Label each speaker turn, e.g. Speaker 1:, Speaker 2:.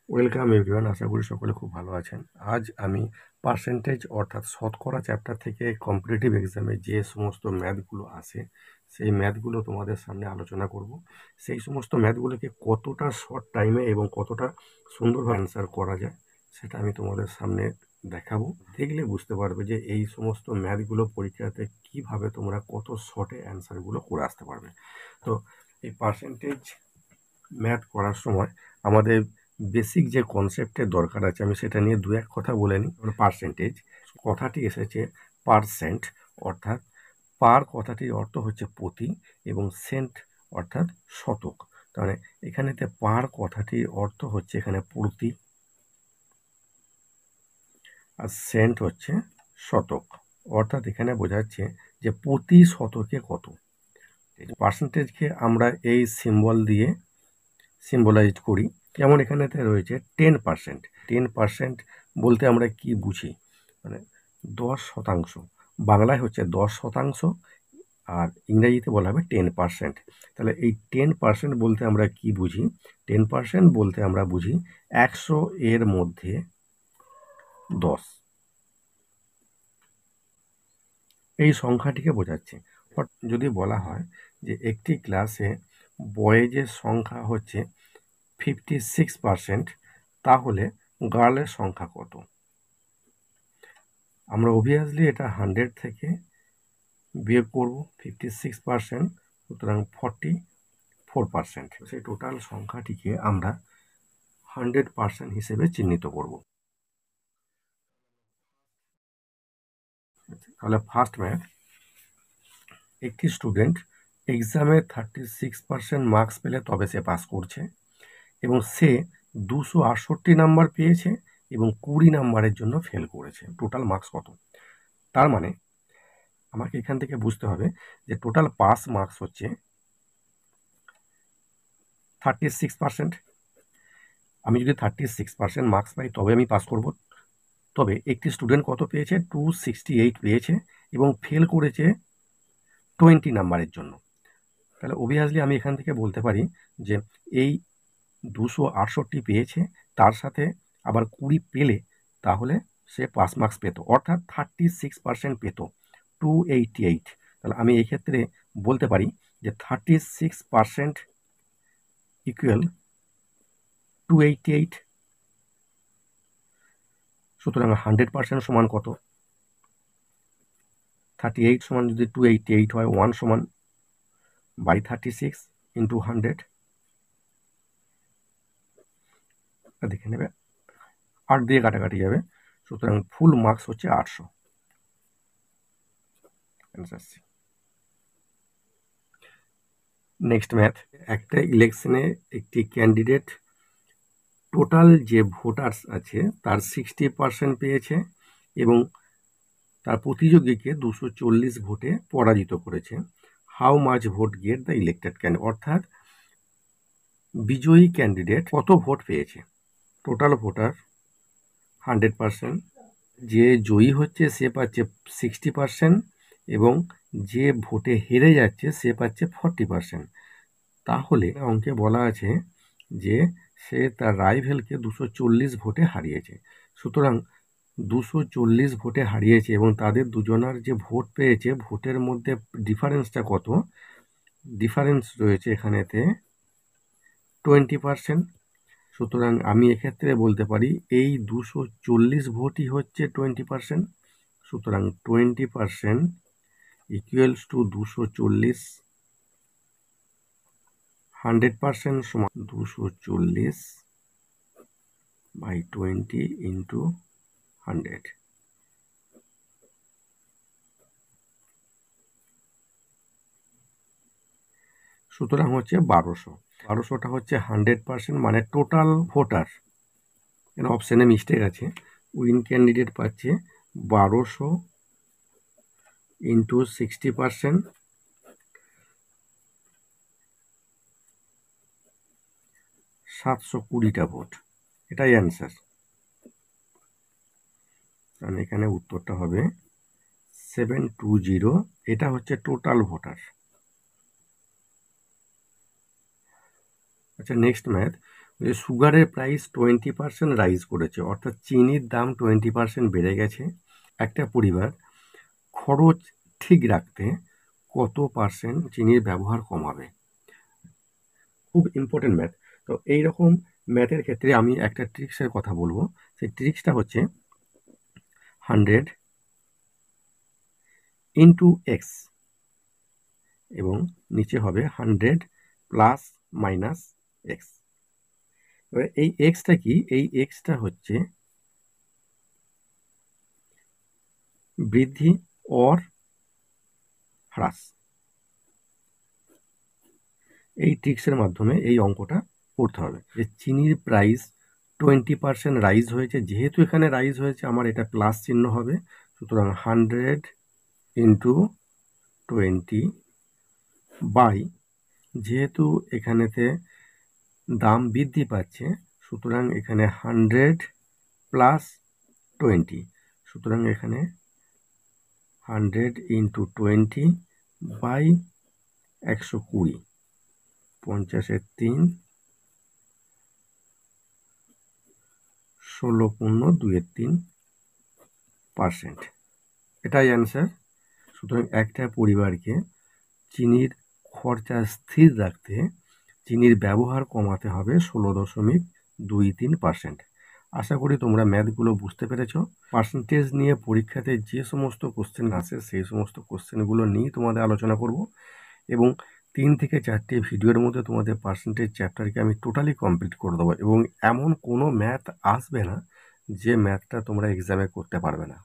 Speaker 1: Welcome everyone, আশা করি সকলে খুব ভালো আছেন। আজ আমি পার্সেন্টেজ অর্থাৎ শতকরা চ্যাপ্টার থেকে কম্পিটিটিভ এক্সামে যে সমস্ত ম্যাথগুলো আসে সেই ম্যাথগুলো তোমাদের সামনে আলোচনা করব। সেই সমস্ত ম্যাথগুলোকে কতটা শর্ট টাইমে এবং কতটা সুন্দরভাবে অ্যান্সার করা যায় সেটা আমি তোমাদের সামনে দেখাবো। দেখলে বুঝতে পারবে যে এই সমস্ত ম্যাথগুলো পরীক্ষাতে কিভাবে তোমরা কত শর্টে অ্যান্সারগুলো করে আসতে পারবে। তো এই পার্সেন্টেজ ম্যাথ করার সময় আমাদের বেসিক যে কনসেপ্টের দরকার আছে আমি সেটা নিয়ে দু এক কথা বলে নিই। পার্সেন্টেজ কথাটি এসেছে পারসেন্ট, অর্থাৎ পার কথাটির অর্থ হচ্ছে প্রতি এবং সেন্ট অর্থাৎ শতক। তাহলে এখানেতে পার কথাটির অর্থ হচ্ছে এখানে প্রতি, আর সেন্ট হচ্ছে শতক, অর্থাৎ এখানে বোঝাচ্ছে যে প্রতি শতকে কত। পার্সেন্টেজকে আমরা এই সিম্বল দিয়ে সিম্বলাইজ করি। যেমন এখানেতে রয়েছে 10%। 10% বলতে আমরা কি বুঝি, মানে 10%। বাংলায় হচ্ছে 10%, আর ইংরেজিতে বলা হবে 10%। তাহলে এই 10% বলতে আমরা কি বুঝি? 10% বলতে আমরা বুঝি 100 এর মধ্যে 10, এই সংখ্যাটিকে বোঝাচ্ছে। যদি বলা হয় যে একটি ক্লাসে বয়েজের সংখ্যা হচ্ছে 56%, তাহলে গার্লের সংখ্যা কত? আমরা অবভিয়াসলি এটা 100 থেকে বিয়োগ করব 56%, সুতরাং 44%। সেই টোটাল সংখ্যাটিকে আমরা 100% হিসেবে চিহ্নিত করব। তাহলে ফার্স্ট ম্যাথ, একটি স্টুডেন্ট এক্সামে 36% মার্কস পেলে তবে সে পাস করছে, এবং সে 268 নাম্বার পেয়েছে এবং 20 নাম্বারের জন্য ফেল করেছে। টোটাল মার্কস কত? তার মানে আমাকে এখান থেকে বুঝতে হবে যে টোটাল পাস মার্কস হচ্ছে 36%। আমি যদি 36% মার্কস পাই তবে আমি পাস করব। তবে একটি স্টুডেন্ট কত পেয়েছে? 268 পেয়েছে এবং ফেল করেছে 20 নাম্বারের জন্য। তাহলে অবভিয়াসলি আমি এখান থেকে বলতে পারি যে এই 268 পেয়েছে, তার সাথে আবার 20 পেলে তাহলে সে পাস মার্কস পেত, অর্থাৎ 36% পেত, 288। তাহলে আমি এই ক্ষেত্রে বলতে পারি যে 36% ইকুয়াল 288। সুতরাং 100% সমান কত? 38 সমান যদি 288 হয়, 1 সমান বাই 36 ইন্টু 100, দেখে নেবে 8 দিয়ে কাটাকাটি যাবে, সুতরাং ফুল মার্কস হচ্ছে 800। নেক্সট ম্যাথ, একটা ইলেকশনে একটি ক্যান্ডিডেট টোটাল যে ভোটার্স আছে তার 60% পেয়েছে এবং তার প্রতিযোগীকে 240 ভোটে পরাজিত করেছে। How much vote get the elected candidate, অর্থাৎ বিজয়ী ক্যান্ডিডেট কত ভোট পেয়েছে? টোটাল ভোটার 100%, যে জয়ী হচ্ছে সে পাচ্ছে 60% এবং যে ভোটে হেরে যাচ্ছে সে পাচ্ছে 40%। তাহলে অঙ্কে বলা আছে যে সে তার রাইভেলকে 240 ভোটে হারিয়েছে। সুতরাং 240 ভোটে হারিয়েছে এবং তাদের দুজনার যে ভোট পেয়েছে ভোটের মধ্যে ডিফারেন্সটা কত? ডিফারেন্স রয়েছে এখানেতে 20%। সুতরাং আমি এক্ষেত্রে বলতে পারি এই 240 ভোটই হচ্ছে 20%। সুতরাং 20% ইকুয়ালস টু 240, 100% সমান 240 বাই 20 ইন্টু 100। সুতরাং হচ্ছে 1200। 1200টা হচ্ছে 100%, মানে টোটাল ভোটার। এখানে অপশানে মিস্টেক আছে, উইন ক্যান্ডিডেট পাচ্ছে 1200 ইন্টু 60%, 720টা ভোট। এটাই অ্যান্সার। তাহলে এখানে উত্তরটা হবে 720। এটা হচ্ছে টোটাল ভোটার। আচ্ছা, নেক্সট ম্যাথ, যে সুগারের প্রাইস 20% রাইজ করেছে, অর্থাৎ চিনির দাম 20% বেড়ে গেছে। একটা পরিবার খরচ ঠিক রাখতে কত পার্সেন্ট চিনির ব্যবহার কমাবে? খুব ইম্পর্টেন্ট ম্যাথ। তো এইরকম ম্যাথের ক্ষেত্রে আমি একটা ট্রিক্সের কথা বলবো। সেই ট্রিক্সটা হচ্ছে 100 ইন্টু এক্স এবং নিচে হবে 100 প্লাস মাইনাস এক্স। এবার এই এক্সটা কি? এই এক্সটা হচ্ছে বৃদ্ধি অর হ্রাস। এই ট্রিক্সের মাধ্যমে এই অঙ্কটা করতে হবে। যে চিনির প্রাইস 20% রাইজ হয়েছে, যেহেতু এখানে রাইজ হয়েছে আমার এটা প্লাস চিহ্ন হবে, সুতরাং 100 ইন্টু 20 বাই, যেহেতু এখানেতে দাম বৃদ্ধি পাচ্ছে সুতরাং এখানে 100 প্লাস 20, সুতরাং এখানে 100 ইন্টু 20 বাই 120, 50-এর 3, 16.2%। এটাই অ্যান্সার। সুতরাং একটা পরিবারকে চিনির খরচা স্থির রাখতে চিনির ব্যবহার কমাতে হবে 16.23%। আশা করি তোমরা ম্যাথগুলো বুঝতে পেরেছো। পার্সেন্টেজ নিয়ে পরীক্ষাতে যে সমস্ত কোশ্চেন আসে সেই সমস্ত কোশ্চেনগুলো নিয়ে তোমাদের আলোচনা করব এবং 3 থেকে 4টে ভিডিওর মধ্যে তোমাদের পার্সেন্টেজ চ্যাপ্টারকে আমি টোটালি কমপ্লিট করে দেবো এবং এমন কোনো ম্যাথ আসবে না যে ম্যাথটা তোমরা এক্সামে করতে পারবে না।